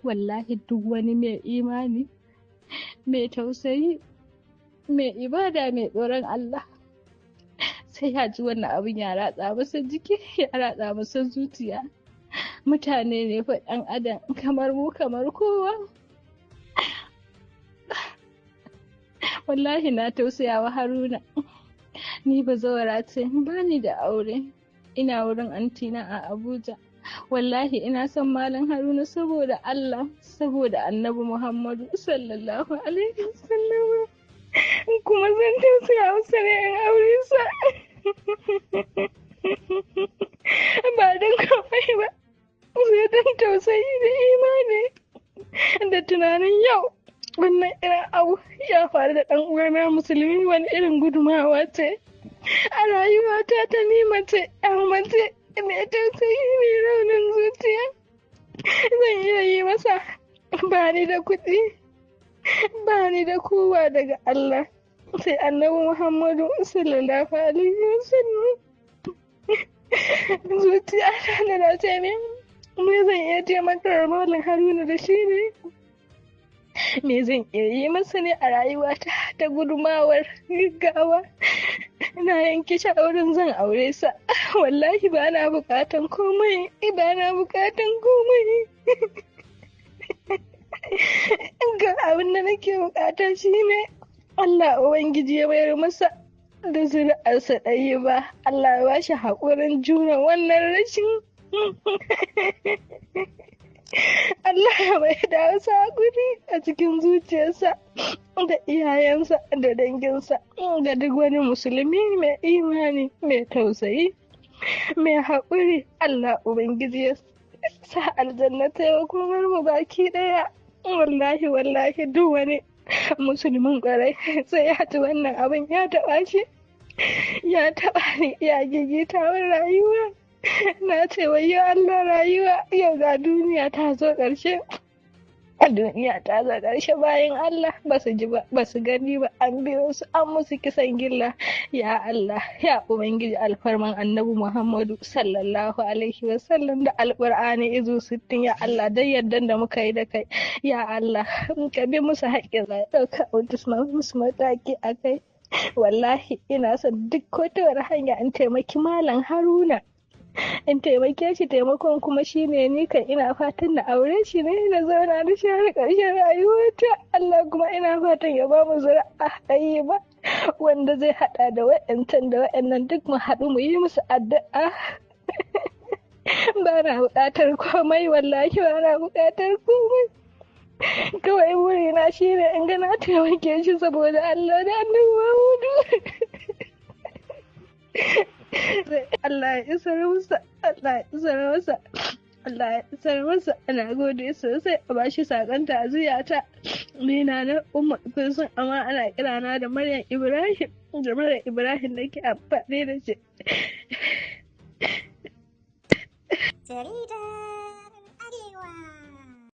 wallahi duk wani mai imani, mai tausayi, mai ibada, mai tsoron Allah sai ya ji wannan abin ya ratsa masa jiki, ya ratsa masa zuciya. Mutane ne fa ɗan adam kamar mu kamar kowa. Wallahi na tausaya wa Haruna. Ni bazawara ce, ba ni da aure. Ina wurin antina a Abuja. Wallahi ina son Malam Haruna saboda Allah, saboda Annabi Muhammadu sallallahu alaihi wasallam. Kuma zan tausaya masa ne in aure sa. Ba don kawai ba, sai don tausayi da imani da tunanin yau wannan irin abu ya faru da ɗan uwana musulmi, wani irin gudumawa ce a rayuwata ta ni mace mai tausayi mai raunin zuciya. Zan iya yi masa, ba ni da kuɗi, ba ni da kowa daga Allah sai Annabi Muhammadu sallallahu alaihi wasallam. Zuciya ta da ce ne, me zan iya taimakar Malam Haruna da shi ne? Me zan iya yi masa ne a rayuwata ta gudumawar gaggawa? Na yanke shawarar zan aure sa. Wallahi ba na bukatan komai, ba na bukatan komai. Ga abin da nake bukata shi ne Allah Ubangiji ya bayar masa da zuri'arsa ɗaya ba. Allah ya bashi haƙurin juna wannan rashin. Allah ya bai da wasu haƙuri a cikin zuciyarsa da iyayensa da danginsa da duk wani musulmi mai imani, mai tausayi, mai haƙuri. Allah Ubangiji ya sa aljanna ta yi hukumar mu baki ɗaya. Wallahi duk wani musulmin ƙwarai sai ya ji wannan abin ya taɓa shi, ya taɓa ni, ya gigita min rayuwa. Na ce wayyo Allah, rayuwa yau ga duniya ta zo ƙarshe. Duniya ta zo ƙarshe, bayan Allah ba su ji ba, ba su gani ba, an biyo su an musu kisan gilla. Ya Allah, ya Ubangiji alfarman Annabi Muhammadu sallallahu alaihi wasallam da Alƙur'ani izu 60, ya Allah dai yaddan da muka yi da kai, ya Allah ka bi musu haƙƙin za ɗauka musu mataki a kai. Wallahi ina son duk wata wani hanya in taimaki Malam Haruna, in taimake shi, taimakon kuma shi ne ni kan ina fatan na aure shi ne na zauna da shi har ƙarshen rayuwata. Allah kuma ina fatan ya ba mu zuri'a ɗaya ba wanda zai haɗa da wa'yancan da wa'yannan duk mu haɗu mu yi musu addu'a. Ba na buƙatar komai, wallahi ba na buƙatar komai. Kawai burina shi ne in ga na taimake shi saboda Allah da Annabi Muhammadu. Allah ya isar masa, Allah ya isar masa, Allah ya isar masa. Ana gode sosai a bashi sakon ta'aziyata. Ni na Umma Kulsum, amma ana kirana da Maryam Ibrahim. Da Maryam Ibrahim nake amfani da shi. Jaridar Arewa.